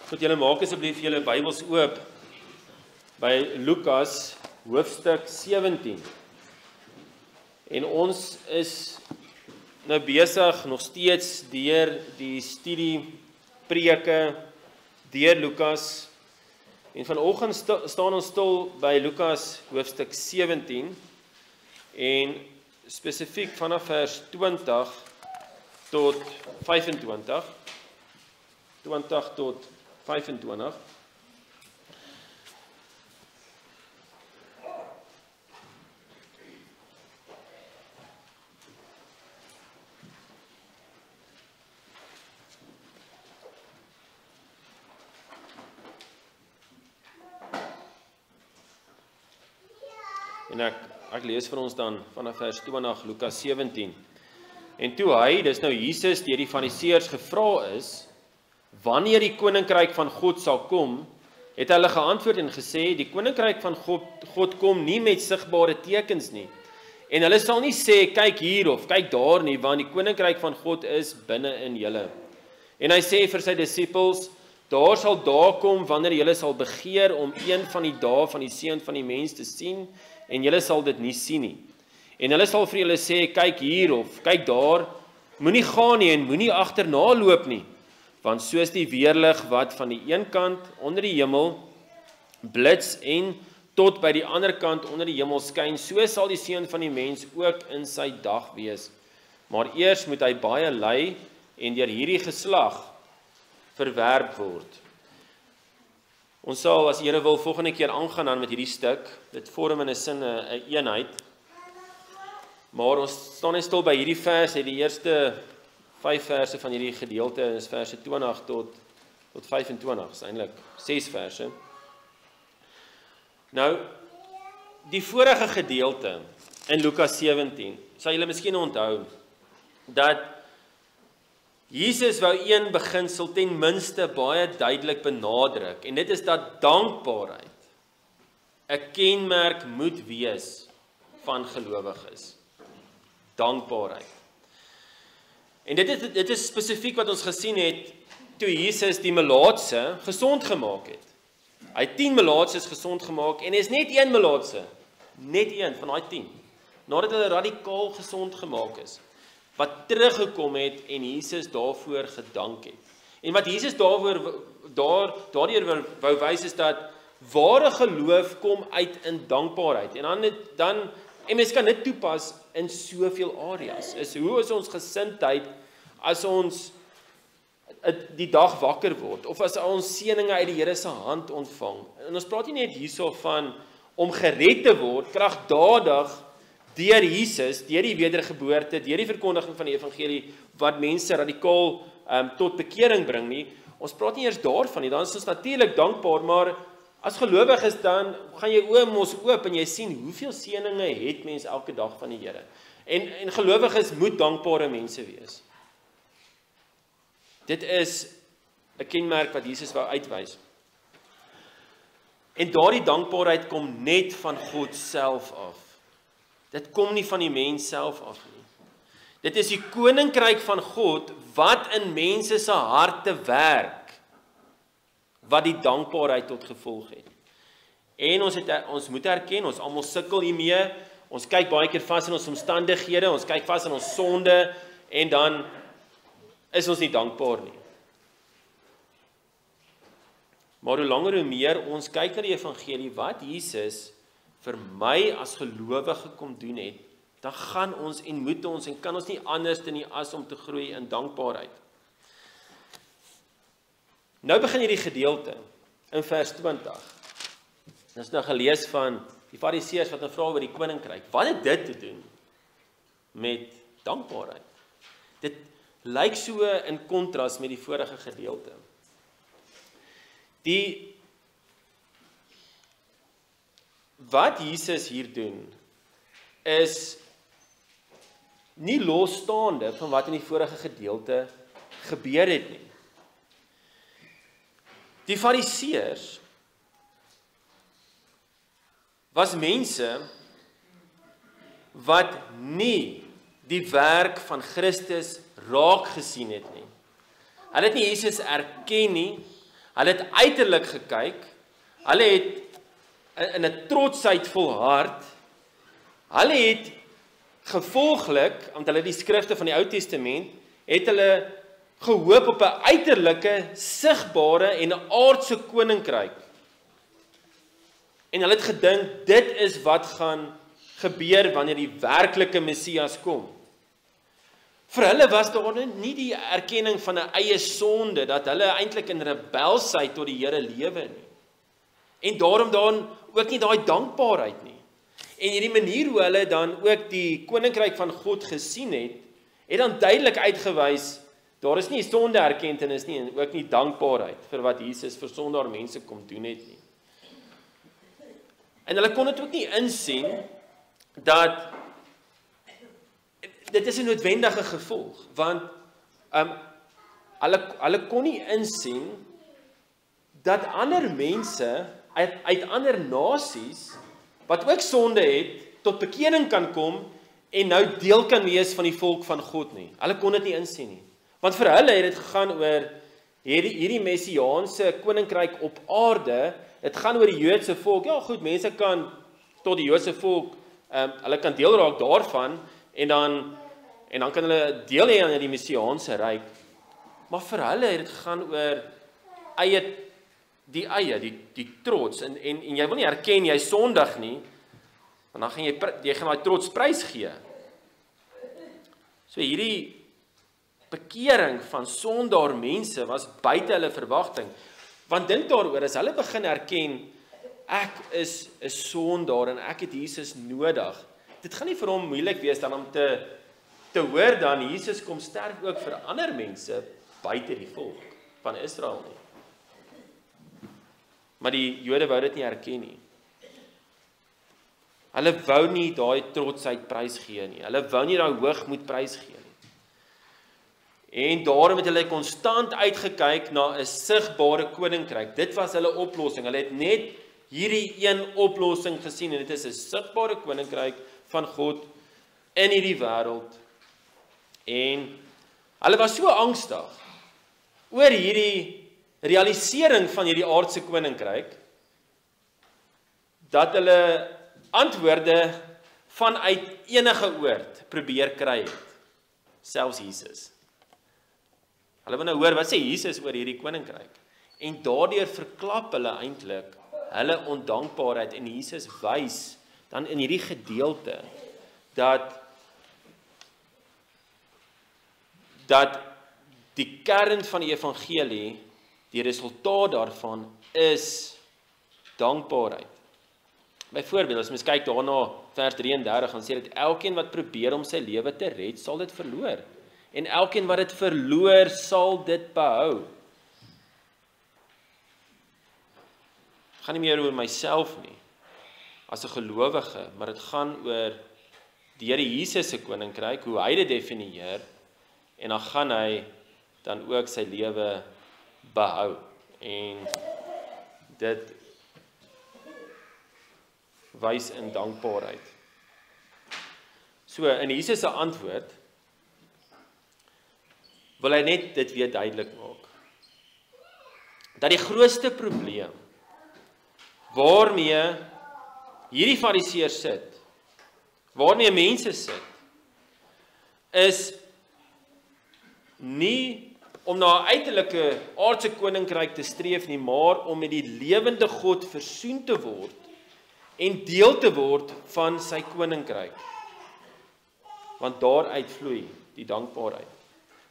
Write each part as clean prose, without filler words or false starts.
Tot julle maak asseblief julle Bybels oop by Lukas hoofstuk 17. En ons is nou besig nog steeds deur die studie preke deur Lukas. En vanoggend staan ons stil by Lukas hoofstuk 17 en spesifiek vanaf vers 20 tot 25. 20 tot 25. En ek lees vir ons dan vanaf vers 20 Lukas 17. En toe hy, dis nou Jesus, deur die Fariseërs gevra is, wanneer die koninkryk van God sal kom, het hulle geantwoord en gesê, die koninkryk van God kom nie met sigbare tekens nie. En hulle sal nie sê, kyk hier of kyk daar nie, want die koninkryk van God is binne in julle. En hy sê vir sy disippels, daar sal dae kom wanneer julle sal begeer om een van die dae van die seun van die mens te sien, en julle sal dit nie sien nie. En hulle sal vir julle sê, kyk hier of kyk daar, moenie gaan nie en moenie agterna loop nie, want soos die weerlig wat van die een kant onder die hemel blits en tot by die ander kant onder die hemel skyn, so sal die seun van die mens ook in sy dag wees. Maar eers moet hy baie ly en deur hierdie geslag verwerp word. Ons sal, as die Here wil, volgende keer aangaan dan met hierdie stuk. Dit vorm in 'n sin 'n eenheid. Maar ons staan net stil by hierdie vers, die eerste 5 verse van hierdie gedeelte, is verse 20 tot 25, is eintlik 6 verse. Nou, die vorige gedeelte in Lukas 17, sal julle miskien onthou, dat Jesus wou een beginsel ten minste baie duidelik benadruk, en dit is dat dankbaarheid 'n kenmerk moet wees van gelowiges. Dankbaarheid. En dit is spesifiek wat ons gesien het toe Jesus die melaatse gesond gemaak het. Hy het 10 melaatses gesond gemaak en is net een melaatse, net een van daai 10, nadat hulle radikaal gesond gemaak is, wat teruggekom het en Jesus daarvoor gedank het. En wat Jesus daardeur wou wys is dat ware geloof kom uit in dankbaarheid. En mens kan dit toepas in soveel areas. Hoe is ons gesindheid as ons die dag wakker word, of as ons seëninge uit die Here se hand ontvang. En ons praat nie net hierso van om gered te word, kragdadig deur Jesus, deur die wedergeboorte, deur die verkondiging van die evangelie, wat mense radikaal tot bekering bring nie. Ons praat nie eers daarvan nie, dan is ons natuurlik dankbaar, maar as gelowiges dan gaan jy oë mos oop en jy sien hoeveel seëninge het mens elke dag van die Here. En gelowiges moet dankbare mense wees. Dit is 'n kenmerk wat Jesus wou uitwys. En daardie dankbaarheid kom net van God self af. Dit kom nie van die mens self af nie. Dit is die koninkryk van God wat in mense se harte werk, wat die dankbaarheid tot gevolg het. En ons moet erken, ons almal sukkel hiermee, ons kyk baie keer vas in ons omstandighede, ons kyk vas in ons sonde, en dan is ons nie dankbaar nie. Maar hoe langer hoe meer ons kyk na die evangelie, wat Jesus vir my as gelowige kom doen het, dan gaan ons en moet ons en kan ons nie anders nie as om te groei in dankbaarheid. Nou begin hierdie gedeelte in vers 20. Dit is nou gelees van die Fariseërs wat vra oor die koninkryk. Wat het dit te doen met dankbaarheid? Dit lyk so in kontras met die vorige gedeelte. Wat Jesus hier doen, is nie losstaande van wat in die vorige gedeelte gebeur het nie. Die Fariseërs was mense wat nie die werk van Christus raak gesien het nie. Hulle het nie Jesus erken nie, Hulle het uiterlik gekyk, hulle het in 'n trotsheid volhard, hulle het gevolglik, omdat hulle die skrifte van die Ou Testament, het hulle gehoop op 'n uiterlike, sigbare en 'n aardse koninkryk. En hulle het gedink, dit is wat gaan gebeur wanneer die werklike Messias kom. Vir hulle was daar nie die erkenning van 'n eie sonde, dat hulle eintlik in rebelsheid tot die Here lewe nie. En daarom dan ook nie daai dankbaarheid nie. En hierdie manier hoe hulle dan ook die koninkryk van God gesien het dan duidelik uitgewys, daar is nie sondeerkenning nie en ook nie dankbaarheid vir wat Jesus vir sondaar mense kom doen het nie. En hulle kon dit ook nie insien dat dit is 'n noodwendige gevolg, want hulle kon nie insien dat ander mense uit ander nasies wat ook sonde het, tot bekering kan kom en nou deel kan wees van die volk van God nie. Hulle kon dit nie insien nie. Want vir hulle het dit gegaan oor hierdie messiaanse koninkryk op aarde, dit gaan oor die Joodse volk. Ja goed, mense kan tot die Joodse volk, hulle kan deel raak daarvan, en dan kan hulle deel hê aan die messiaanse ryk. Maar vir hulle het dit gegaan oor die trots, en jy wil nie erken jy sondig nie, want dan gaan jy gaan daai trots prys gee. So hierdie bekering van sondaar mense was buite hulle verwagting, want dink daaroor, as hulle begin erken, ek is 'n sondaar en ek het Jesus nodig, dit gaan nie vir hom moeilik wees dan om te hoor dan Jesus kom sterf ook vir ander mense buite die volk van Israel nie. Maar die Jode wou dit nie erken nie. Hulle wou nie daai trotsheid prys gee nie. Hulle wou nie daai hoogmoed prys gee nie. En daarom het hulle konstant uitgekyk na 'n sigbare koninkryk. Dit was hulle oplossing. Hulle het net hierdie een oplossing gesien en dit is 'n sigbare koninkryk van God in hierdie wêreld. En hulle was so angstig oor hierdie realisering van hierdie aardse koninkryk, dat hulle antwoorde vanuit enige oord probeer kry het, selfs Jesus. Hulle wil nou hoor, wat sê Jesus oor hierdie koninkryk? En daardeur verklap hulle eintlik hulle ondankbaarheid, en Jesus wys dan in hierdie gedeelte, dat die kern van die evangelie, die resultaat daarvan is dankbaarheid. Byvoorbeeld, as mens kyk daarna vers 33, dan sê dit, elkeen wat probeer om sy lewe te red, sal dit verloor. En elkeen wat dit verloor, sal dit behou. Het gaan nie meer oor myself nie, as 'n gelowige, maar dit gaan oor die Here Jesus se koninkryk, hoe hy dit definieer, en dan gaan hy dan ook sy lewe behou. En dit wys in dankbaarheid. So, in Jesus se antwoord, wil hy net dit weer duidelik maak. Dat die grootste probleem, waarmee hierdie fariseërs sit, waarmee mense sit, is nie om na 'n uiterlike aardse koninkryk te streef nie, maar om met die lewende God versoen te word en deel te word van sy koninkryk. Want daaruit vloei die dankbaarheid.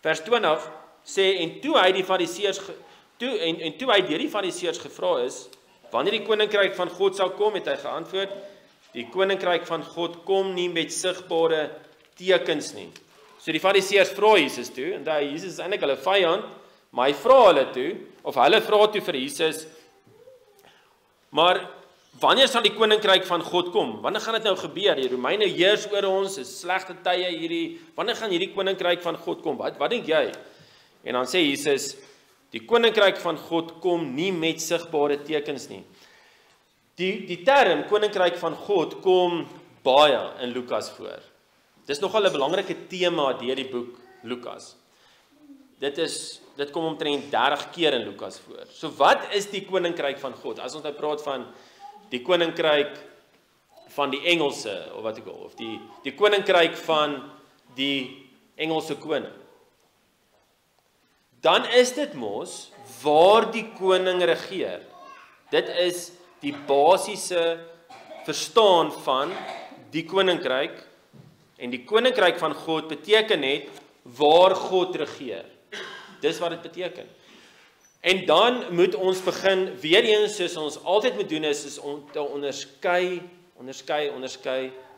Vers 20 sê, en toe hy die fariseërs toe hy deur die fariseërs gevra is, wanneer die koninkryk van God sal kom, het hy geantwoord, die koninkryk van God kom nie met sigbare tekens nie. So die fariseërs vra Jesus toe, en daar Jesus is eintlik hulle vyand, maar hy vra hulle toe, of hulle vra toe vir Jesus, maar wanneer sal die koninkryk van God kom? Wanneer gaan dit nou gebeur? Die Romeine heers oor ons, is slegte tye hierdie, wanneer gaan hierdie koninkryk van God kom? Wat dink jy? En dan sê Jesus, die koninkryk van God kom nie met sigbare tekens nie. Die term koninkryk van God kom baie in Lukas voor. Dis nogal 'n belangrike tema deur die boek Lukas. Dit is dit kom omtrent 30 keer in Lukas voor. So wat is die koninkryk van God? As ons nou praat van die koninkryk van die Engelse, of wat ek wil, of die koninkryk van die Engelse koning, dan is dit mos waar die koning regeer. Dit is die basiese verstaan van die koninkryk, en die koninkryk van God beteken net waar God regeer. Dis wat dit beteken. En dan moet ons begin, weer eens soos ons altyd moet doen, is om te onderskei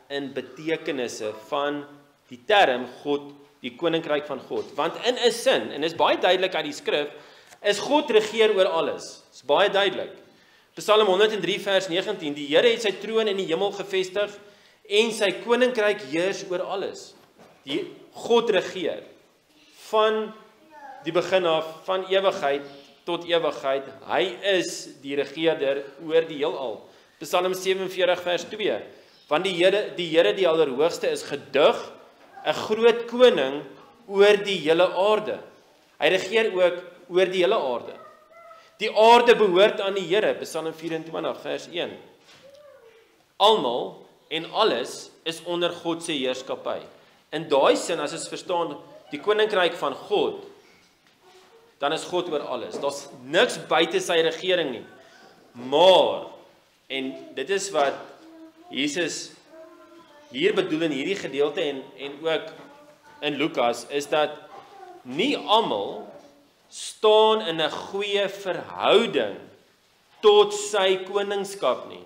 in betekenisse van die term God, die koninkryk van God. Want in 'n sin, en is baie duidelik uit die skrif, is God regeer oor alles. Is baie duidelik. Psalm 103 vers 19, die Here het sy troon in die hemel gevestig, en sy koninkryk heers oor alles. Die God regeer, van die begin af, van ewigheid tot ewigheid, hy is die regeerder oor die heelal. Psalm 47 vers 2, want die Here die Allerhoogste is gedig, 'n groot koning oor die hele aarde. Hy regeer ook oor die hele aarde. Die aarde behoort aan die Here, Psalm 24 vers 1. Almal en alles is onder God se heerskappy. In daai sin, as ons verstaan die koninkryk van God, dan is God oor alles. Daar's niks buite sy regering nie. Maar, en dit is wat Jesus hier bedoel in hierdie gedeelte en ook in Lukas, is dat nie almal staan in 'n goeie verhouding tot sy koningskap nie.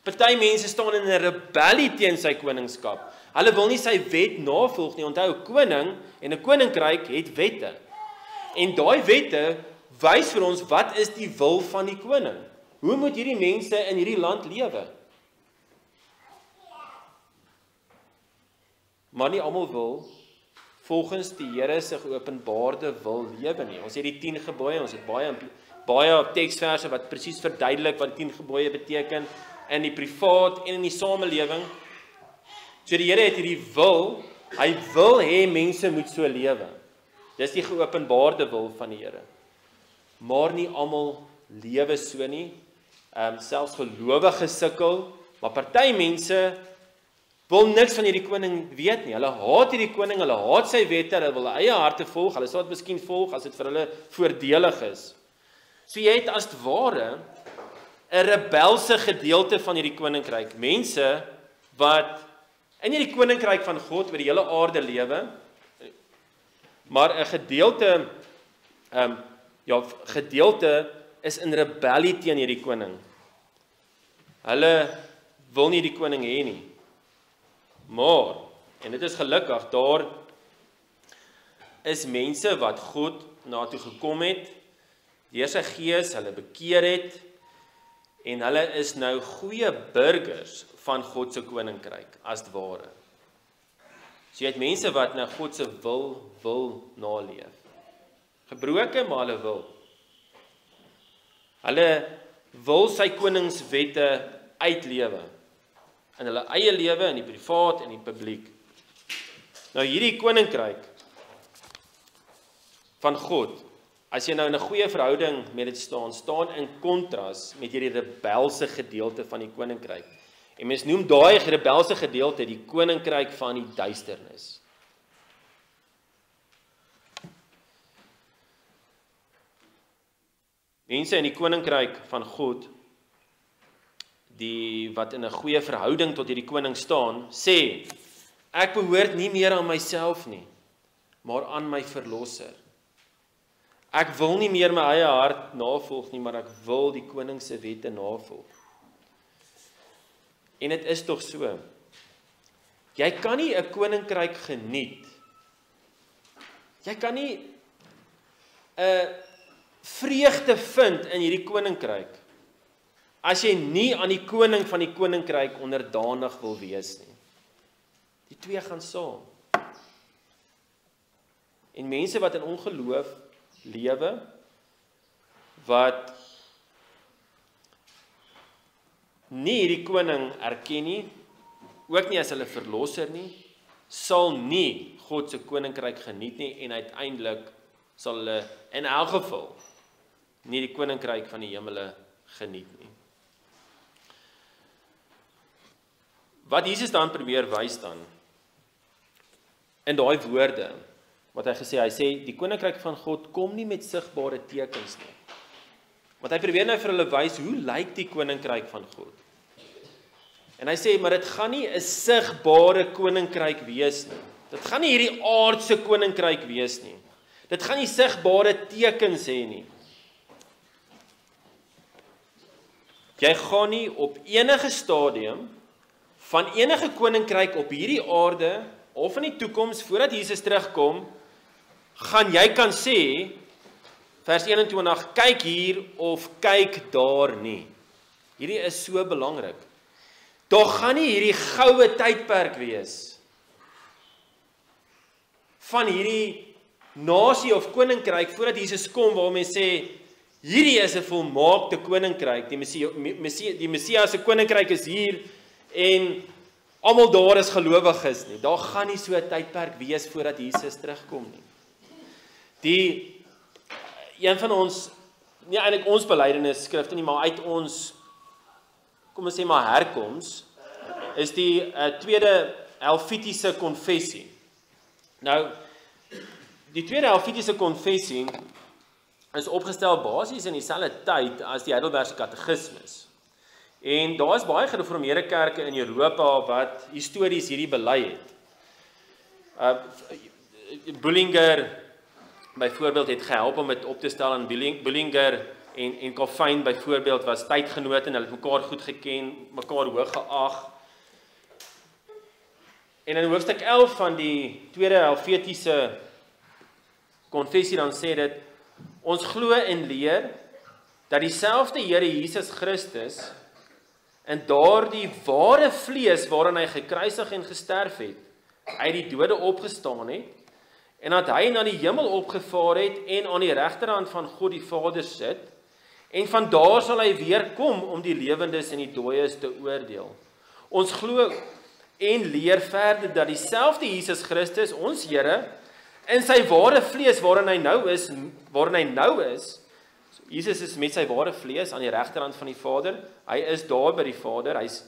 Party mense staan in 'n rebellie teen sy koningskap. Hulle wil nie sy wet navolg nie. Onthou, 'n koning en 'n koninkryk het wette. En daai wette wys vir ons wat is die wil van die koning. Hoe moet hierdie mense in hierdie land lewe? Maar nie almal wil volgens die Here se geopenbaarde wil lewe nie. Ons het die 10 gebooie, ons het baie teksverse wat presies verduidelik wat die 10 gebooie beteken in die privaat en in die samelewing. So die Here het hierdie wil, hy wil hê mense moet so lewe. Dis die geopenbaarde wil van die Here. Maar nie almal lewe so nie. Selfs gelowiges sukkel, maar party mense wil niks van hierdie koning weet nie. Hulle haat hierdie koning, hulle haat sy wette, hulle wil eie harte volg, hulle sal dit miskien volg as dit vir hulle voordelig is. So jy het as ware 'n rebelse gedeelte van hierdie koninkryk. Mense wat in hierdie koninkryk van God oor die hele aarde lewe, maar 'n gedeelte is in rebellie teen hierdie koning. Hulle wil nie die koning hê nie. Maar, en dit is gelukkig, daar is mense wat God na toe gekom het, deur sy gees hulle bekeer het, en hulle is nou goeie burgers van God se koninkryk, as het ware. So jy het mense wat nou God se wil naleef. Gebroke, maar hulle wil. Hulle wil sy koningswette uitlewe. In hulle eie lewe, in die privaat en die publiek. Nou hierdie koninkryk van God, as jy nou in 'n goeie verhouding met dit staan in kontras met hierdie rebelse gedeelte van die koninkryk. En mens noem daai rebelse gedeelte die koninkryk van die duisternis. Mense in die koninkryk van God, wat in 'n goeie verhouding tot hierdie koning staan, sê, ek behoort nie meer aan myself nie, maar aan my verlosser. Ek wil nie meer my eie hart navolg nie, maar ek wil die koning se wette navolg. En dit is tog so. Jy kan nie 'n koninkryk geniet. Jy kan nie 'n vreugde vind in hierdie koninkryk as jy nie aan die koning van die koninkryk onderdanig wil wees nie. Die twee gaan saam. En mense wat in ongeloof lewe, wat nie hierdie koning erken nie, ook nie as hulle verlosser nie, sal nie God se koninkryk geniet nie en uiteindelik sal hulle in elk geval nie die koninkryk van die hemele geniet nie. Wat Jesus dan probeer wys dan, in daai woorde, wat hy sê, die koninkryk van God kom nie met sigbare tekens nie. Want hy probeer nou vir hulle wys, hoe lyk die koninkryk van God? En hy sê, maar dit gaan nie 'n sigbare koninkryk wees nie. Dit gaan nie hierdie aardse koninkryk wees nie. Dit gaan nie sigbare tekens hê nie. Jy gaan nie op enige stadium van enige koninkryk op hierdie aarde of in die toekoms, voordat Jesus terugkom, gaan jy kan sê, vers 21, kyk hier of kyk daar nie. Hierdie is so belangrik. Daar gaan nie hierdie goue tydperk wees van hierdie nasie of koninkryk voordat Jesus kom, waar mense sê, hierdie is 'n volmaakte koninkryk, die Messias se koninkryk is hier, en almal daar is gelowiges nie. Daar gaan nie so 'n tydperk wees voordat Jesus terugkom nie. Een van ons, nie eintlik ons belydenisskrifte nie, maar uit ons, kom ons sê maar herkoms, is die tweede Helvetiese konfessie. Nou, die tweede Helvetiese konfessie is opgestel basies in dieselfde tyd as die Heidelbergse Katekismes. En daar is baie gereformeerde kerke in Europa wat histories hierdie bely het. Bullinger byvoorbeeld het gehelp om dit op te stel, en Bullinger en Calvin byvoorbeeld was tydgenote en hulle het mekaar goed geken, mekaar hoog geag. En in hoofstuk 11 van die tweede Helvetiese konfessie dan sê dit, ons glo en leer dat dieselfde Here Jesus Christus in daardie ware vlees waarin hy gekruisig en gesterf het, uit die dode opgestaan het, en dat hy na die hemel opgevaar het en aan die regterhand van God die Vader sit, en van daar sal hy weer kom om die lewendes en die dooies te oordeel. Ons glo en leer verder dat dieselfde Jesus Christus, ons Here, in sy ware vlees waarin hy nou is, Jesus is met sy ware vlees aan die regterhand van die Vader, hy is daar by die Vader, hy's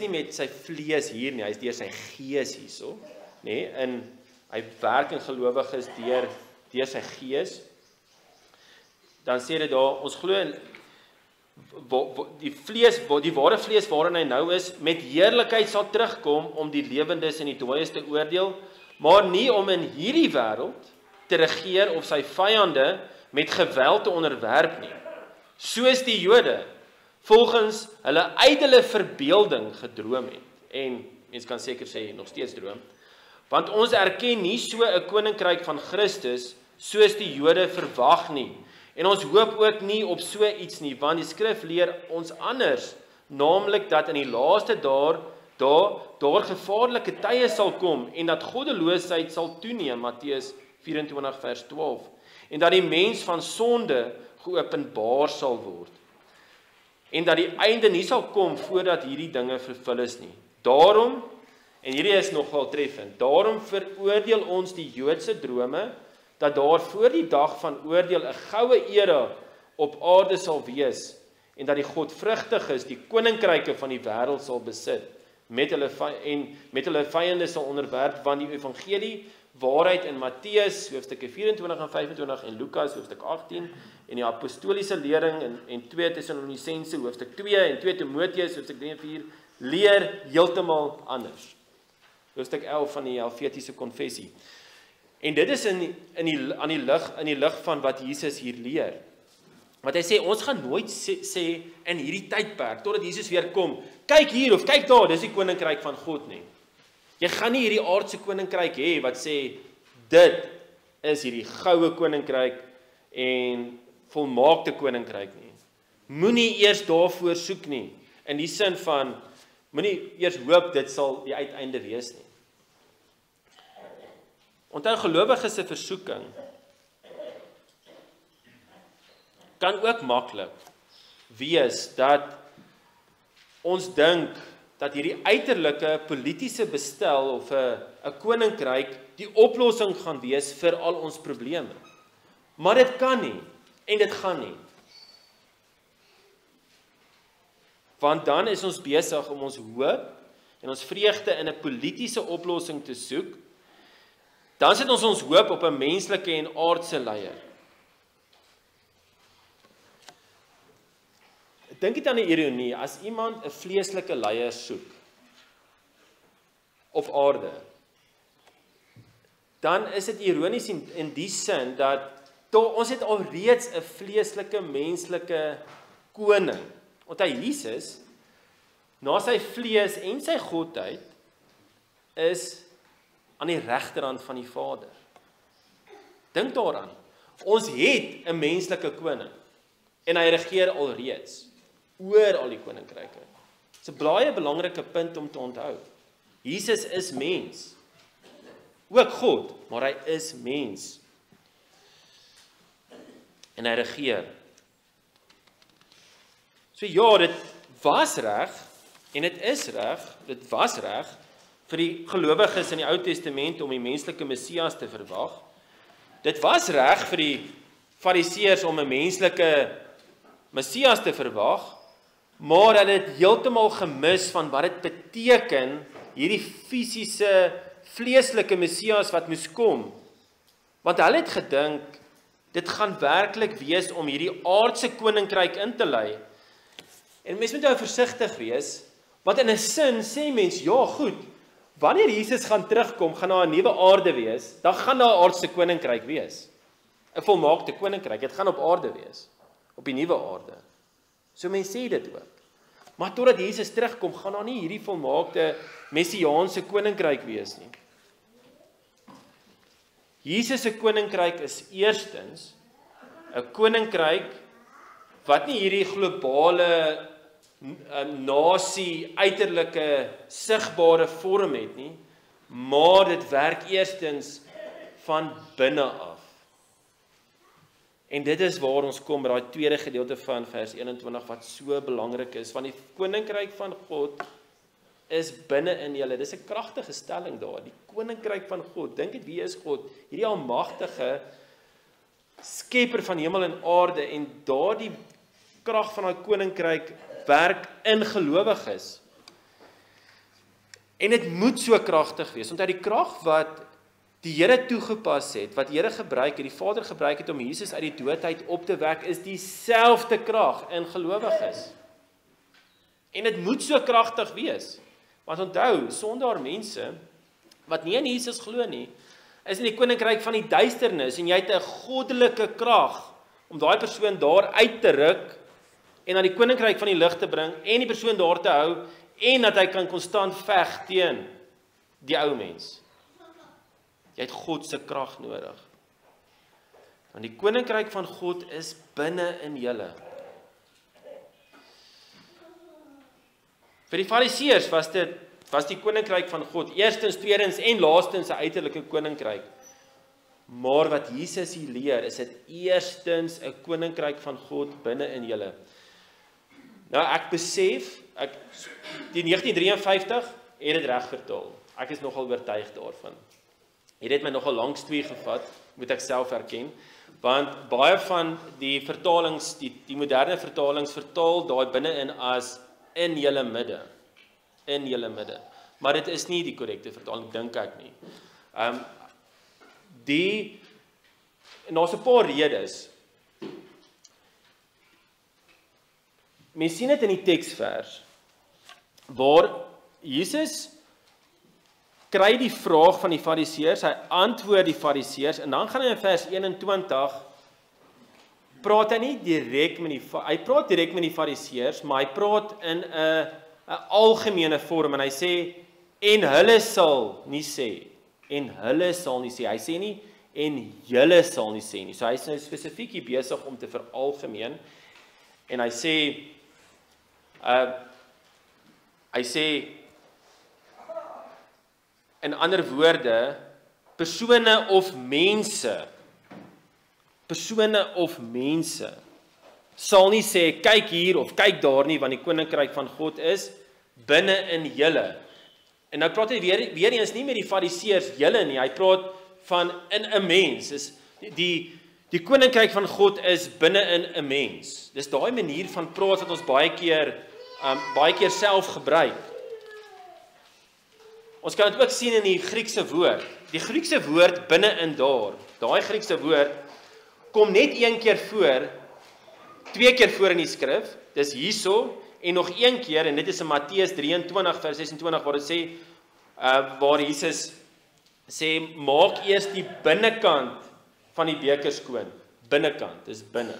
nie met sy vlees hier nie, hy's deur sy gees hierso, nee, en hy werk in gelowiges deur sy gees. Dan sê dit daar, ons glo die ware vlees waarin hy nou is, met heerlikheid sal terugkom om die lewendes en die dooies te oordeel, maar nie om in hierdie wêreld te regeer of sy vyande met geweld te onderwerp nie. Soos die Jode volgens hulle ydelle verbeelding gedroom het. En mens kan seker sê nog steeds droom. Want ons erken nie so 'n koninkryk van Christus soos die Jode verwag nie. En ons hoop ook nie op so iets nie, want die skrif leer ons anders, naamlik dat in die laaste daar gevaarlike tye sal kom en dat goddeloosheid sal toeneem, Matteus 24 vers 12, en dat die mens van sonde geopenbaar sal word, en dat die einde nie sal kom voordat hierdie dinge vervul is nie. Daarom, en hierdie is nogal treffend, daarom veroordeel ons die Joodse drome, dat daar voor die dag van oordeel 'n goue era op aarde sal wees, en dat die godvrugtiges die koninkryke van die wêreld sal besit, met hulle vyande sal onderwerp, want die evangelie waarheid in Matteus hoofstukke 24 en 25 en Lukas hoofstuk 18 en die apostoliese lering en 2 Tessalonisense hoofstuk 2 en 2 Timoteus hoofstuk 3 en 4 leer heeltemal anders. Hoofstuk 11 van die Helvetiese konfessie. En dit is in die lig van wat Jesus hier leer. Want hy sê, ons gaan nooit sê in hierdie tydperk, totdat Jesus weer kom, kyk hier of kyk daar, dis die koninkryk van God nie. Jy gaan nie hierdie aardse koninkryk hê wat sê, dit is hierdie goue koninkryk en volmaakte koninkryk nie. Moenie eers daarvoor soek nie, in die sin van, moenie eers hoop dit sal die uiteinde wees nie. Onthou, gelowiges se versoeking kan ook maklik wees dat ons dink dat hierdie uiterlike politiese bestel of 'n koninkryk die oplossing gaan wees vir al ons probleme. Maar dit kan nie en dit gaan nie. Want dan is ons besig om ons hoop en ons vreugde in 'n politiese oplossing te soek. Dan sit ons hoop op 'n menslike en aardse leier. Dink dit aan 'n ironie, as iemand 'n vleeslike leier soek op aarde, dan is dit ironies in die sin dat ons het alreeds 'n vleeslike menslike koning. Onthou Jesus, na sy vlees en sy godheid, is aan die regterhand van die Vader. Dink daaraan. Ons het 'n menslike koning en hy regeer alreeds oor al die koninkryke. Dit is 'n baie belangrike punt om te onthou. Jesus is mens. Ook God, maar hy is mens. En hy regeer. So ja, dit was reg en dit is reg, dit was reg vir die gelowiges in die Ou Testament om die menslike Messias te verwag. Dit was reg vir die Fariseërs om 'n menslike Messias te verwag, maar hulle het heeltemal gemis van wat dit beteken, hierdie fisiese, vleeslike Messias wat moes kom. Want hulle het gedink, dit gaan werklik wees om hierdie aardse koninkryk in te lei. En mens moet nou versigtig wees, want in 'n sin sê mens, ja goed, wanneer Jesus gaan terugkom, gaan daar 'n nuwe aarde wees, dan gaan daar 'n aardse koninkryk wees. 'n Volmaakte koninkryk, dit gaan op aarde wees, op die nuwe aarde. So mens sê dit ook. Maar totdat Jesus terugkom, gaan daar nie hierdie volmaakte messiaanse koninkryk wees nie. Jesus se koninkryk is eerstens 'n koninkryk wat nie hierdie globale nasie uiterlike sigbare vorm het nie, maar dit werk eerstens van binne af. En dit is waar ons kom by daai tweede gedeelte van vers 21 wat so belangrik is, want die koninkryk van God is binne in julle. Dis 'n kragtige stelling daar. Die koninkryk van God. Dink dit, wie is God? Hierdie almagtige skepper van hemel en aarde, en daardie krag van daai koninkryk werk in gelowiges. En dit moet so kragtig wees, want uit die krag wat die Here toegepas het, wat die Here gebruik het, die Vader gebruik het om Jesus uit die doodheid op te wek, is dieselfde krag in gelowiges. En dit moet so kragtig wees. Want onthou, sondaar mense wat nie in Jesus glo nie, is in die koninkryk van die duisternis, en jy het 'n goddelike krag om daai persoon daar uit te ruk en na die koninkryk van die lig te bring en die persoon daar te hou en dat hy kan konstant veg teen die ou mens. Jy het God se krag nodig. Want die koninkryk van God is binne in julle. Vir die Fariseërs was die koninkryk van God eerstens, tweedens en laastens 'n uiterlike koninkryk. Maar wat Jesus hier leer, is dit eerstens 'n koninkryk van God binne in julle. Nou ek besef, die 1953 het dit reg vertaal. Ek is nogal oortuig daarvan. Hier het my nogal langs twee gevat, moet ek self erken, want baie van die vertalings, die moderne vertalings vertaal daai binne-in as in julle midde. In julle midde. Maar dit is nie die korrekte vertaling, dink ek nie. En daar's 'n paar redes. Mens sien dit in die teksvers, waar Jesus kry die vraag van die Fariseërs, hy antwoord die Fariseërs, en dan gaan hy in vers 21, praat hy nie direk met hy praat direk met die Fariseërs, maar hy praat in 'n algemene vorm, en hy sê, en hulle sal nie sê, en hulle sal nie sê, hy sê nie, en julle sal nie sê nie, so hy is nou spesifiek hier besig om te veralgemeen, en hy sê, in ander woorde, persone of mense, sal nie sê, kyk hier of kyk daar nie, want die koninkryk van God is binne in julle. En nou praat hy weer eens nie met die fariseërs julle nie, hy praat van in 'n mens. Dis die koninkryk van God is binne in 'n mens. Dis daai manier van praat wat ons baie keer self gebruik. Ons kan dit ook sien in die Griekse woord. Die Griekse woord binne in daar. Daai Griekse woord kom net een keer voor, 2 keer voor in die skrif. Dis hierso en nog een keer, en dit is in Matteus 23 vers 26 waar dit sê, waar Jesus sê, maak eers die binnekant van die beker skoon. Binnekant, dis binne.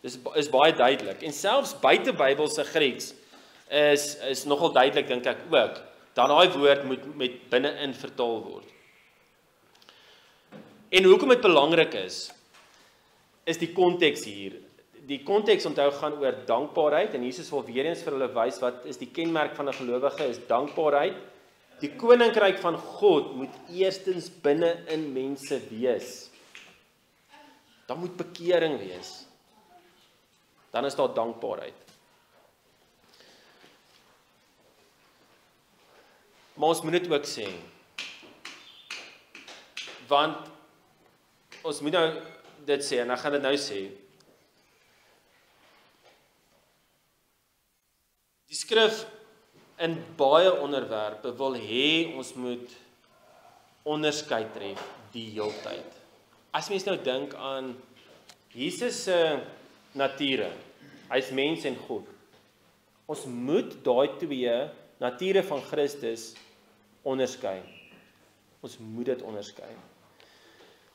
Dis is baie duidelik. En selfs buite Bybelse Grieks is nogal duidelik, dink ek ook, dat daai woord moet met binne-in vertaal word. En hoekom dit belangrik is die konteks hier. Die konteks onthou gaan oor dankbaarheid, en Jesus wil weer eens vir hulle wys wat is die kenmerk van 'n gelowige, is dankbaarheid. Die koninkryk van God moet eerstens binne in mense wees. Dan moet bekering wees. Dan is daar dankbaarheid. Maar ons moet dit ook sê. Want ons moet nou dit sê, en ek gaan dit nou sê. Die skrif in baie onderwerpe wil hê ons moet onderskeid tref die heeltyd. As mens nou dink aan Jesus se nature, hy's mens en God. Ons moet daai twee nature van Christus onderskei. Ons moet dit onderskei.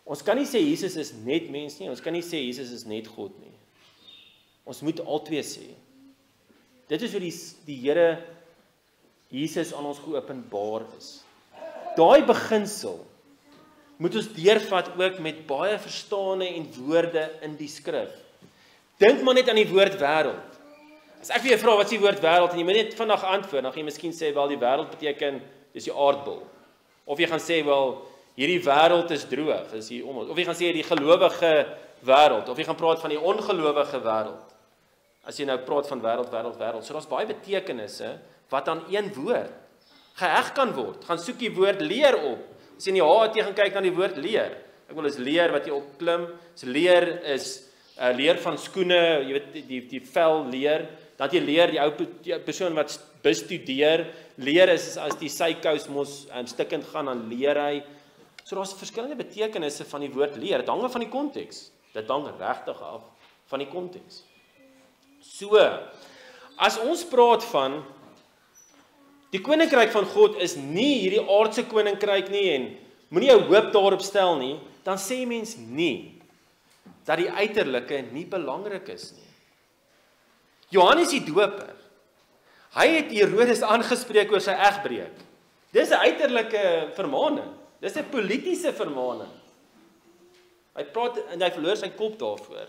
Ons kan nie sê Jesus is net mens nie, ons kan nie sê Jesus is net God nie. Ons moet albei sê. Dit is hoe die Here Jesus aan ons geopenbaar is. Daai beginsel moet ons deurvat ook met baie verstane en woorde in die skrif. Dink maar net aan die woord wêreld. As ek vir jou vra wat is die woord wêreld en jy moet net vandag antwoord, dan gaan jy miskien sê wel die wêreld beteken dis die aardbol. Of jy gaan sê wel hierdie wêreld is droog, is hier om ons. Of jy gaan sê die gelowige wêreld, of jy gaan praat van die ongelowige wêreld. As jy nou praat van wêreld. So daar's baie betekenisse wat aan een woord geheg kan word. Gaan soek die woord leer op. As jy in die HAT gaan kyk na die woord leer. Ek wil is leer wat jy opklim. So leer is leer van skoene, jy weet die vel leer. Dat jy leer die ou persoon wat bestudeer. Leer is as die sykous mos stikkend gaan, dan leer hy. So daar's verskillende betekenisse van die woord leer. Dit hang af van die konteks. Dit hang regtig af van die konteks. So, as ons praat van die koninkryk van God is nie hierdie aardse koninkryk nie en moenie jou hoop daarop stel nie, dan sê mens nie dat die uiterlike nie belangrik is nie. Johannes die Doper, hy het Herodes aangespreek oor sy egbreek. Dis 'n uiterlike vermaaning. Dis 'n politiese vermaaning. Hy praat en hy verloor sy kop daarvoor.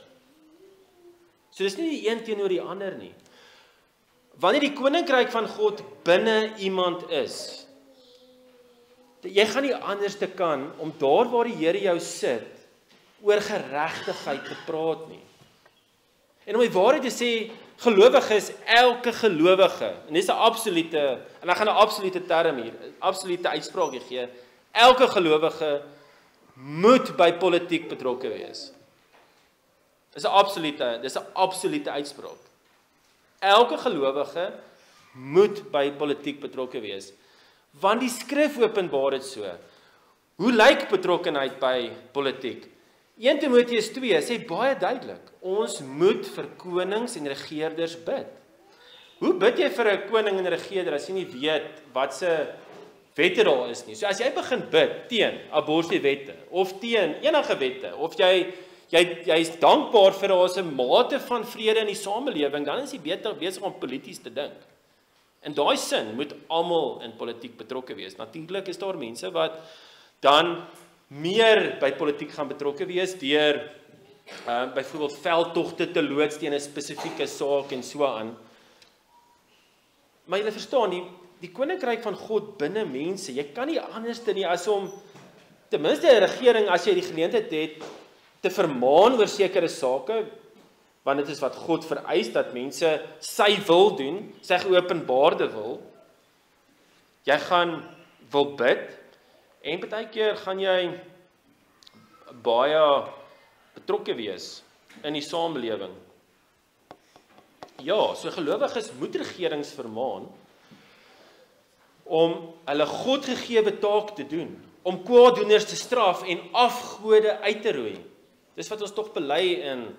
So dis nie die een teenoor die ander nie. Wanneer die koninkryk van God binne iemand is, jy gaan nie anders te kan om daar waar die Here jou sit, oor geregtigheid te praat nie. En om die waarheid te sê, gelowige is elke gelowige, en dis 'n absolute, en ek gaan 'n absolute term hier, 'n absolute uitspraak gee, elke gelowige moet by politiek betrokke wees. Dis 'n absolute uitspraak. Elke gelowige moet by politiek betrokke wees. Want die skrif openbaar dit so. Hoe lyk betrokkenheid by politiek? 1 Timoteus 2 sê baie duidelik, ons moet vir konings en regerders bid. Hoe bid jy vir 'n koning en regerder as jy nie weet wat se wette daar is nie? So as jy begin bid teen abortuswette of teen enige wette, of jy is dankbaar vir daar's 'n mate van vrede in die samelewing, dan is jy beter besig om polities te dink. In daai sin moet almal in politiek betrokke wees. Natuurlik is daar mense wat dan meer by politiek gaan betrokke wees deur byvoorbeeld veldtogte te loods teen 'n spesifieke saak en so aan. Maar jy verstaan, die koninkryk van God binne mense, jy kan nie anders nie as om ten minste 'n regering as jy die geleentheid het te vermaan oor sekere sake want dit is wat God vereis, dat mense sy wil doen, sy geopenbaarde wil. Jy gaan wil bid, en partykeer gaan jy baie betrokke wees in die samelewing. Ja, so gelowiges moet regerings vermaan om hulle Godgegewe taak te doen, om kwaaddoeners te straf en afgode uit te roei. Dis wat ons tog bely in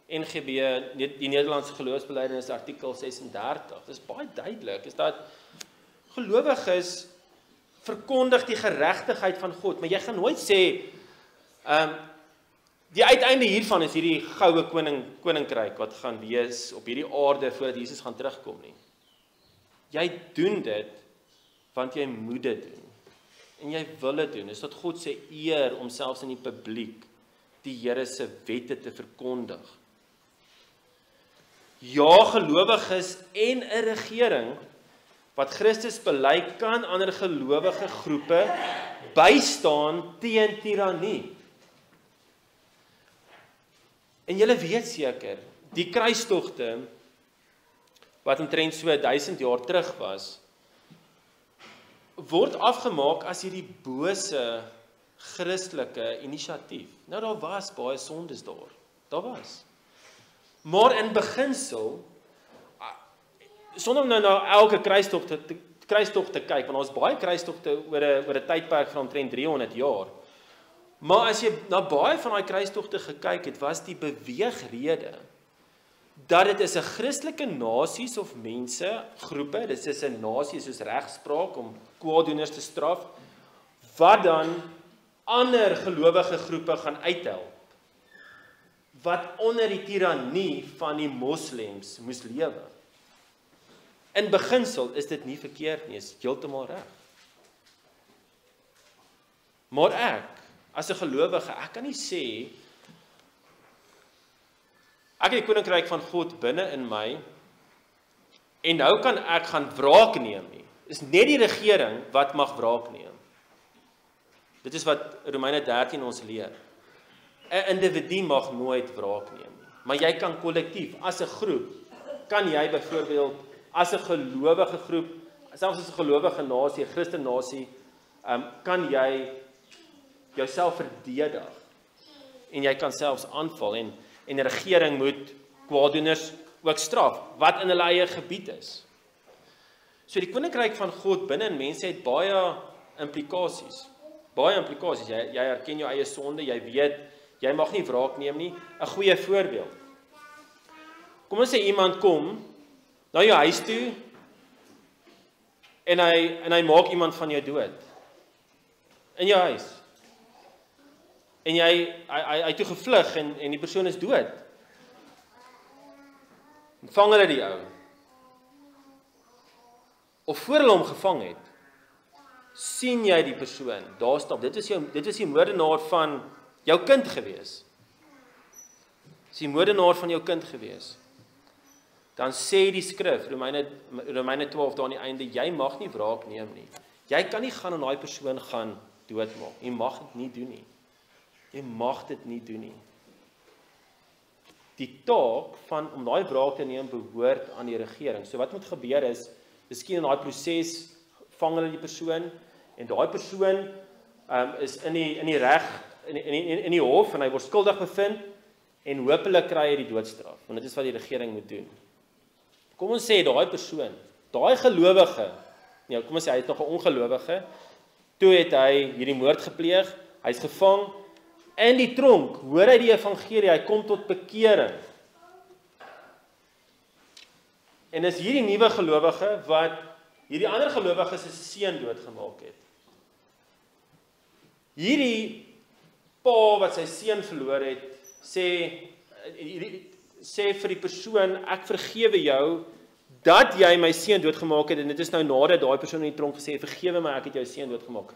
NGB, die Nederlandse geloofsbelijdenis artikel 36. Dis baie duidelik, is dat gelowiges verkondig die geregtigheid van God, maar jy gaan nooit sê, die uiteinde hiervan is hierdie goue koninkryk wat gaan wees op hierdie aarde voordat Jesus gaan terugkom nie. Jy doen dit, want jy moet dit doen. En jy wil dit doen. Dis wat God se eer om selfs in die publiek die Here se wette te verkondig. Ja, gelowiges en 'n regering wat Christus bely kan ander gelowige groepe bystaan teen tirannie. En julle weet seker, die kruistogte wat omtrent so 1000 jaar terug was, word afgemaak as hierdie bose Christelike inisiatief. Nou daar was baie sondes daar. Daar was. Maar in beginsel, sonder om nou na elke kruistog te kyk, want ons baie kruistogte oor 'n tydperk van omtrent 300 jaar. Maar as jy na baie van daai kruistogte gekyk het, was die beweegrede dat dit is 'n Christelike nasies of mense, groepe, dit is 'n nasie soos regspraak om kwaaddoeners te straf, wat dan ander gelowige groepe gaan uithelp, wat onder die tirannie van die moslems moes lewe. In beginsel is dit nie verkeerd nie, is heeltemal reg. Maar ek, as 'n gelowige, ek kan nie sê, ek het die koninkryk van God binne in my, en nou kan ek gaan wraak neem nie. Dis net die regering wat mag wraak neem. Dit is wat Romeine 13 ons leer. 'n Individu mag nooit wraak neem nie. Maar jy kan kollektief, as 'n groep, kan jy byvoorbeeld, as 'n gelowige groep, selfs as 'n gelowige nasie, 'n Christen nasie, kan jy jouself verdedig. En jy kan selfs aanval, en 'n regering moet kwaaddoeners ook straf, wat in hulle eie gebied is. So die koninkryk van God binne in mense het baie implikasies. Jy erken jou eie sonde, jy weet, jy mag nie wraak neem nie. 'n Goeie voorbeeld. Kom ons sê iemand kom na jou huis toe en hy maak iemand van jou dood. In jou huis. En hy toe gevlug en die persoon is dood. Vang hulle die ou. Of voor hulle hom gevang het, sien jy die persoon, daar stap, dit is die moordenaar van jou kind gewees. Dis die moordenaar van jou kind gewees. Dan sê die skrif, Romeine 12 daar aan die einde, jy mag nie wraak neem nie. Jy kan nie gaan en daai persoon gaan doodmaak. Jy mag dit nie doen nie. Jy mag dit nie doen nie. Die taak om daai wraak te neem behoort aan die regering. So wat moet gebeur is, miskien in daai proses vang hulle die persoon, en daai persoon is in die reg, in die hof, en hy word skuldig bevind, en hopelik kry hy die doodstraf, want dit is wat die regering moet doen. Kom ons sê, daai persoon, daai gelowige, kom ons sê, hy is nog 'n ongelowige, toe het hy hierdie moord gepleeg, hy is gevang, in die tronk, hoor hy die evangelie, hy kom tot bekering. En is hierdie nuwe gelowige, wat hierdie ander gelowiges se seun doodgemaak het. Hierdie pa wat sy seun verloor het, sê vir die persoon, ek vergewe jou, dat jy my seun doodgemaak het, en dit is nou nadat daai persoon in die tronk gesê, vergewe my, ek het jou seun doodgemaak.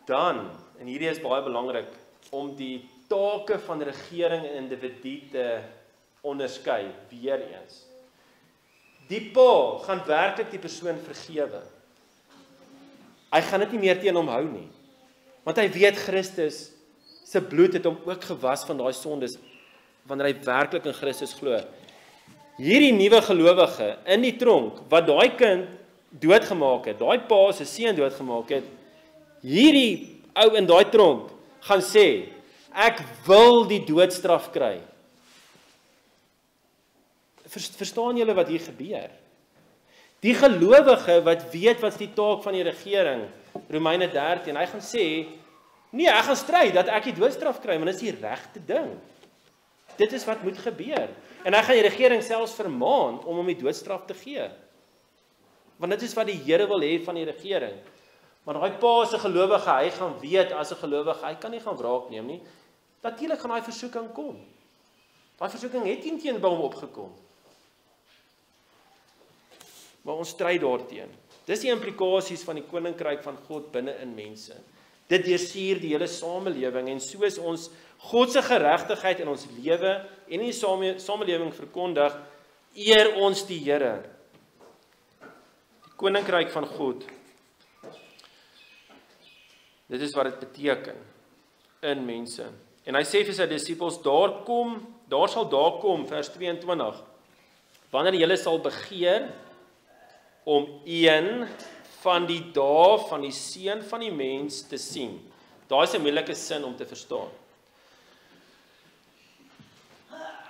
Dan, en hierdie is baie belangrik, om die take van regering en individu te onderskei, weer eens. Die pa gaan werklik die persoon vergewe. Hy gaan dit nie meer teen hom hou nie. Want hy weet Christus se bloed het hom ook gewas van daai sondes. wanneer hy werklik in Christus glo. Hierdie nuwe gelowige in die tronk, wat daai kind doodgemaak het, daai pa se seun doodgemaak het, hierdie ou in daai tronk gaan sê, ek wil die doodstraf kry. Verstaan julle wat hier gebeur? Die gelowige wat weet wat is die taak van die regering, Romeine 13, hy gaan sê, nee, ek gaan stry dat ek die doodstraf kry, want dit is die regte ding. Dit is wat moet gebeur. En hy gaan die regering selfs vermaan om hom die doodstraf te gee. Want dit is wat die Here wil hê van die regering. Maar daai pa se gelowige, hy gaan weet as 'n gelowige, hy kan nie gaan wraak neem nie. Natuurlik gaan daai versoeking kom. Daai versoeking het nie teen by hom opgekom. Maar ons stry daarteen. Dis die implikasies van die koninkryk van God binne in mense. Dit deursuur die hele samelewing en soos ons God se geregtigheid in ons lewe en in die samelewing verkondig, eer ons die Here. Die koninkryk van God. Dit is wat dit beteken in mense. En hy sê vir sy disippels, daar sal kom, vers 22, wanneer julle sal begeer om een van die dae van die seun van die mens te sien. Daar is 'n moeilike sin om te verstaan.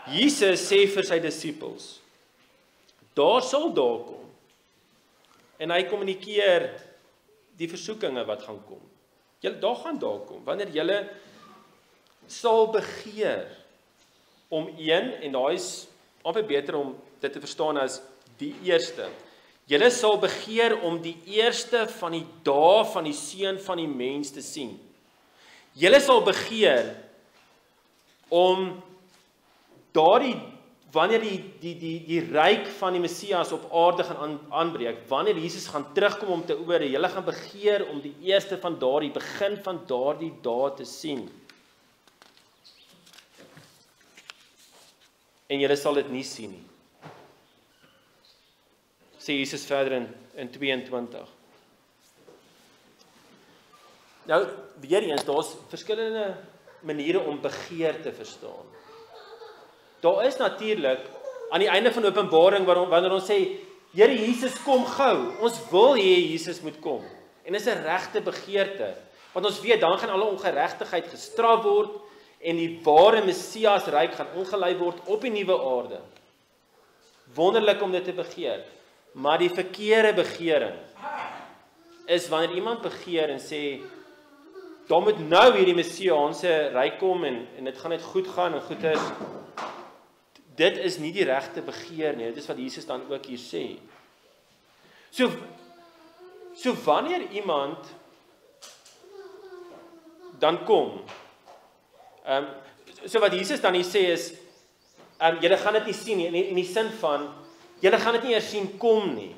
Jesus sê vir sy disippels, daar sal kom. En hy kommunikeer die versoekinge wat gaan kom. Daar gaan kom, wanneer julle sal begeer om een, en daar is amper beter om dit te verstaan as die eerste. Julle sal begeer om die eerste van die dae van die seun van die mens te sien. Julle sal begeer om wanneer die ryk van die Messias op aarde gaan aanbreek, wanneer Jesus gaan terugkom om te oordeel, julle gaan begeer om die eerste van daardie, begin van daardie dae te sien. En julle sal dit nie sien nie. Sê Jesus verder in 22. Nou, weer eens, daar's verskillende maniere om begeer te verstaan. Daar is natuurlik, aan die einde van Openbaring, wanneer ons sê, Here Jesus, kom gou, ons wil hê Jesus moet kom. En dis 'n regte begeerte, want ons weet, dan gaan alle ongeregtigheid gestraf word, en die ware Messias ryk gaan ingelei word op die nuwe aarde. Wonderlik om dit te begeer. Maar die verkeerde begering is wanneer iemand begeer en sê, daar moet nou hierdie Messiaanse ryk kom en dit gaan net goed gaan en goed is. Dit is nie die regte begeer nie. Dit is wat Jesus dan ook hier sê. So wanneer iemand dan kom, so wat Jesus dan hier sê is, julle gaan dit nie sien nie, in die sin van, julle gaan dit nie eers sien kom nie.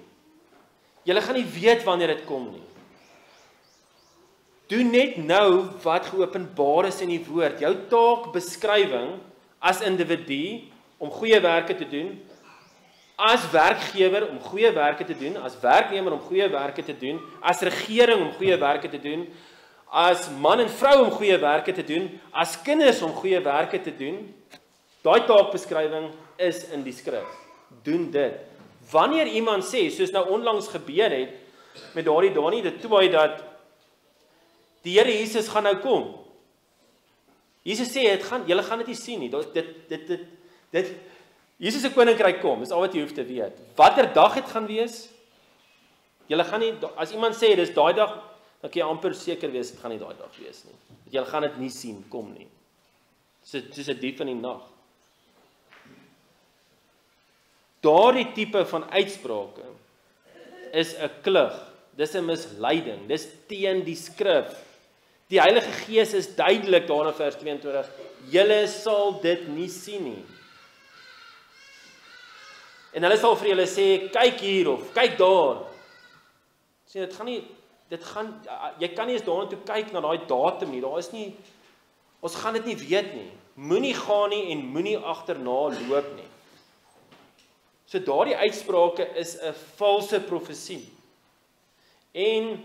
Julle gaan nie weet wanneer dit kom nie. Doen net nou wat geopenbaar is in die woord. Jou taakbeskrywing as individu om goeie werke te doen, as werkgewer om goeie werke te doen, as werknemer om goeie werke te doen, as regering om goeie werke te doen, as man en vrou om goeie werke te doen, as kinders om goeie werke te doen. Daai taakbeskrywing is in die skrif. Doen dit. Wanneer iemand sê, soos nou onlangs gebeur het, met daardie Dani de Tooi, dat die Here Jesus gaan nou kom. Jesus sê, julle gaan dit nie sien nie. Jesus se koninkryk kom, dis al wat jy hoef te weet. Watter dag dit gaan wees, julle gaan nie, as iemand sê, dis daai dag, dan kan jy amper seker wees, dit gaan nie daai dag wees nie. Julle gaan dit nie sien, kom nie. Soos 'n dief in die nag. Daardie tipe van uitsprake is 'n klug, dis 'n misleiding, dis teen die skrif. Die Heilige Gees is duidelik daar in vers 22, julle sal dit nie sien nie. En hulle sal vir julle sê, kyk hier of kyk daar. Sien, jy kan nie eens daarna toe kyk na daai datum nie, daar is nie, ons gaan dit nie weet nie. Moenie gaan nie en moenie agterna loop nie. So daardie uitsprake is 'n valse profesie. En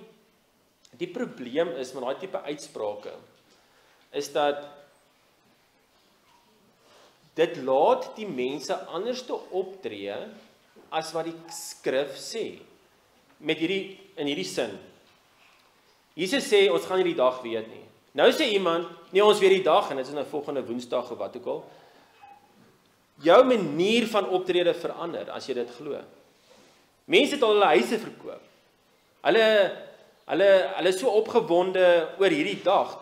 die probleem is met daai tipe uitsprake is dat dit laat die mense anders te optree as wat die skrif sê. In hierdie sin. Jesus sê, ons gaan nie die dag weet nie. Nou sê iemand, nee, ons weet die dag, en dit is nou volgende Woensdag of wat ook al. Jou manier van optrede verander, as jy dit glo. Mense het al hulle huise verkoop. Hulle is so opgewonde oor hierdie dag.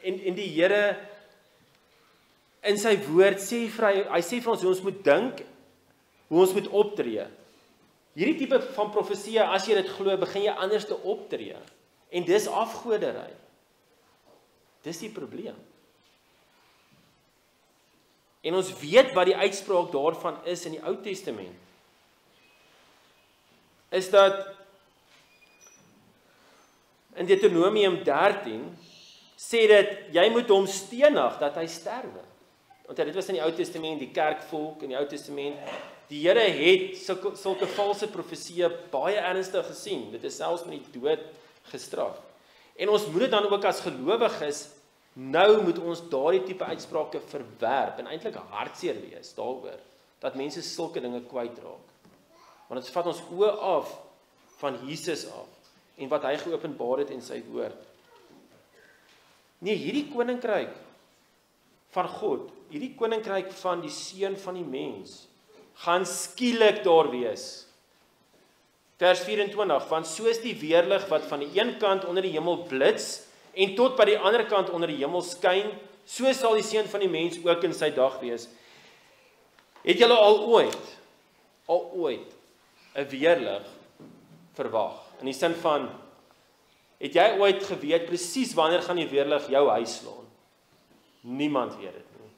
En die Here in sy woord sê hy sê vir ons hoe ons moet dink, hoe ons moet optree. Hierdie tipe van profesie, as jy dit glo, begin jy anders te optree. En dis afgoderry. Dis die probleem. En ons weet wat die uitspraak daarvan is in die Ou Testament. Is dat in Deuteronomium 13 sê dit, jy moet hom stenig dat hy sterwe. Want dit was in die Ou Testament, die kerkvolk in die Ou Testament. Die Here het sulke valse profesieë baie ernstig gesien. Dit is selfs met die dood gestraf. En ons moet dit dan ook as gelowiges, nou moet ons daardie tipe uitsprake verwerp en eintlik hartseer wees daaroor, dat mense sulke dinge kwytraak. Want dit vat ons oë af van Jesus af en wat hy geopenbaar het in sy woord. Nee, hierdie koninkryk van God, hierdie koninkryk van die seun van die mens, gaan skielik daar wees. Vers 24, want soos die weerlig wat van die een kant onder die hemel blits, en tot by die ander kant onder die hemel skyn, so sal die seun van die mens ook in sy dag wees. Het julle al ooit 'n weerlig verwag? In die sin van, het jy ooit geweet presies wanneer gaan die weerlig jou huis slaan? Niemand weet dit nie.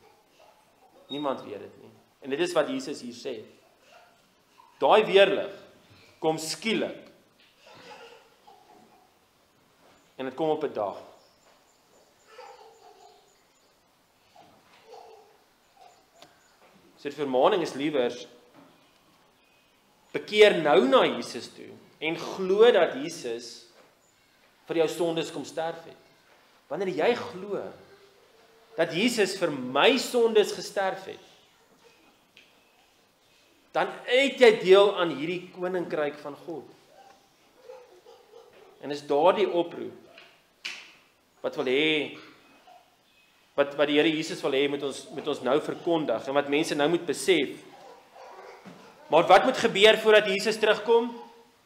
Niemand weet dit nie. En dit is wat Jesus hier sê. Daai weerlig kom skielik. En dit kom op 'n dag. So die vermaning is liewers, bekeer nou na Jesus toe en glo dat Jesus vir jou sondes kom sterf het. Wanneer jy glo dat Jesus vir my sondes gesterf het, dan het jy deel aan hierdie koninkryk van God. En is daardie oproep wat wil hê, wat die Here Jesus wil hê met ons nou verkondig en wat mense nou moet besef. Maar wat moet gebeur voordat Jesus terugkom?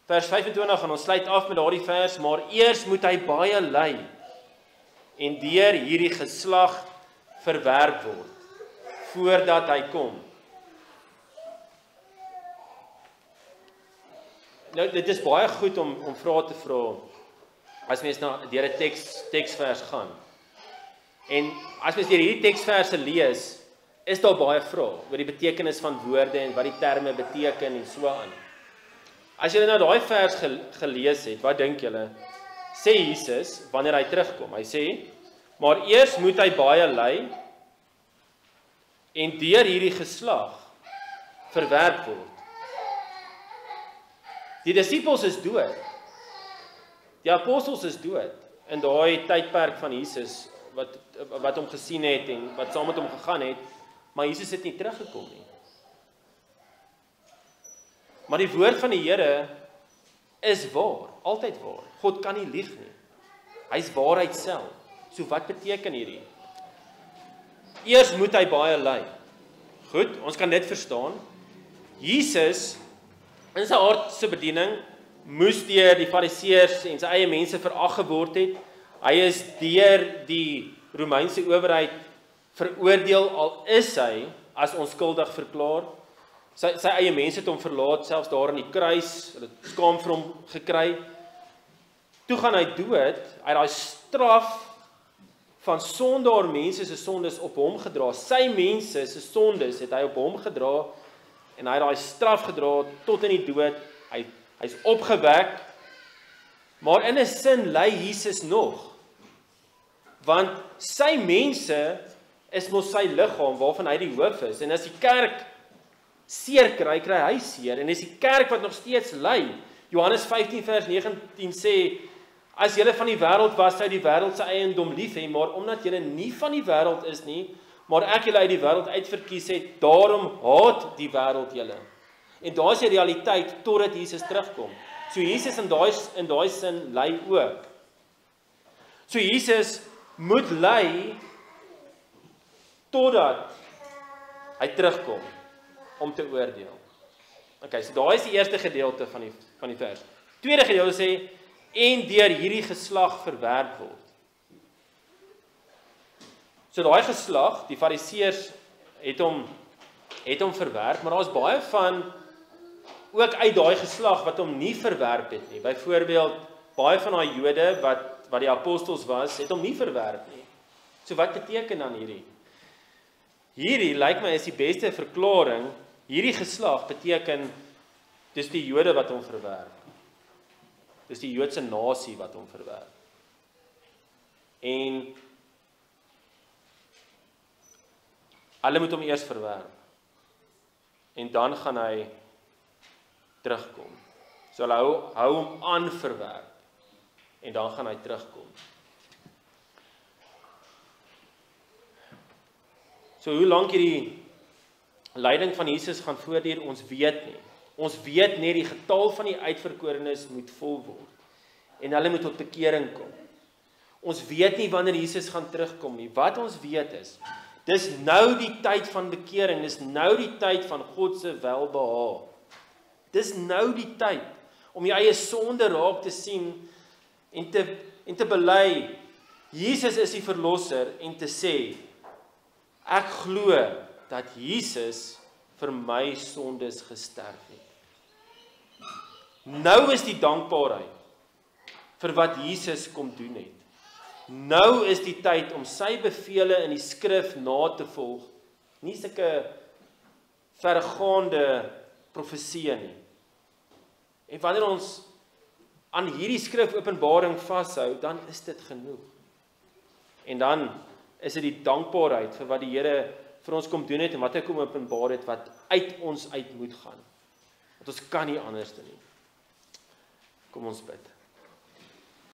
Vers 25 en ons sluit af met daardie vers, maar eers moet hy baie ly en deur hierdie geslag verwerp word voordat hy kom. Nou, dit is baie goed om vrae te vra as mens deur 'n teksvers gaan. En as mens deur hierdie teksverse lees, is daar baie vrae oor die betekenis van woorde en wat die terme beteken en so aan. As julle nou daai vers gelees het, wat dink julle? Sê Jesus wanneer hy terugkom? Hy sê, maar eers moet hy baie ly en deur hierdie geslag verwerp word. Die disippels is dood. Die apostels is dood in daai tydperk van Jesus wat hom gesien het en wat saam met hom gegaan het, maar Jesus het nie teruggekom nie. Maar die woord van die Here is waar, altyd waar. God kan nie lieg nie. Hy is waarheid self. So wat beteken hierdie? Eers moet hy baie ly. Goed, ons kan dit verstaan. Jesus in sy aardse bediening moes deur die fariseërs en sy eie mense verag geword het. Hy is deur die Romeinse owerheid veroordeel, al is hy as onskuldig verklaar. Sy eie mense het hom verlaat, selfs daar aan die kruis, hulle het skaam vir hom gekry. Toe gaan hy dood, hy het daai straf van sondaar mense se sondes op hom gedra. Sy mense se sondes het hy op hom gedra, en hy het daai straf gedra tot in die dood. Hy's opgewek, maar in 'n sin ly Jesus nog. Want sy mense is mos sy liggaam waarvan hy die hoof is. En as die kerk seer kry, kry hy seer. En as die kerk wat nog steeds ly, Johannes 15 vers 19 sê, as julle van die wêreld was, sou die wêreld se eiendom lief hê, maar omdat julle nie van die wêreld is nie, maar ek julle uit die wêreld uitverkies het, daarom haat die wêreld julle. En daar is die realiteit totdat Jesus terugkom. So Jesus in daai sin ly ook. So Jesus moet ly totdat hy terugkom om te oordeel. Okay, so daai is die eerste gedeelte van die vers. Tweede gedeelte sê en deur hierdie geslag verwerp word. So daai geslag, die Fariseërs het hom verwerp, maar daar's baie van ook uit daai geslag wat hom nie verwerp het nie. Byvoorbeeld baie van daai Jode wat die apostels was, het hom nie verwerp nie. So wat beteken dan hierdie? Hierdie lyk my is die beste verklaring. Hierdie geslag beteken dis die Jode wat hom verwerp. Dis die Joodse nasie wat hom verwerp. En hulle moet hom eers verwerp. En dan gaan hy terugkom. So hulle hou hom aan verwerp. En dan gaan hy terugkom. So hoe lank hierdie lyding van Jesus gaan voortduur, ons weet nie. Ons weet net die getal van die uitverkorenes moet vol word. En hulle moet tot bekering kom. Ons weet nie wanneer Jesus gaan terugkom nie. Wat ons weet is, dis nou die tyd van bekering, dis nou die tyd van God se welbehae. Dis nou die tyd om jou eie sonde raak te sien en te bely, Jesus is die verlosser en te sê, ek glo dat Jesus vir my sondes gesterf het. Nou is die dankbaarheid vir wat Jesus kom doen het. Nou is die tyd om sy bevele in die skrif na te volg, nie sulke vergaande profesieë nie. En wanneer ons aan hierdie skrif Openbaring vashou, dan is dit genoeg. En dan is dit die dankbaarheid vir wat die Here vir ons kom doen het en wat hy kom openbaar het wat uit ons uit moet gaan. Want ons kan nie anders doen nie. Kom ons bid.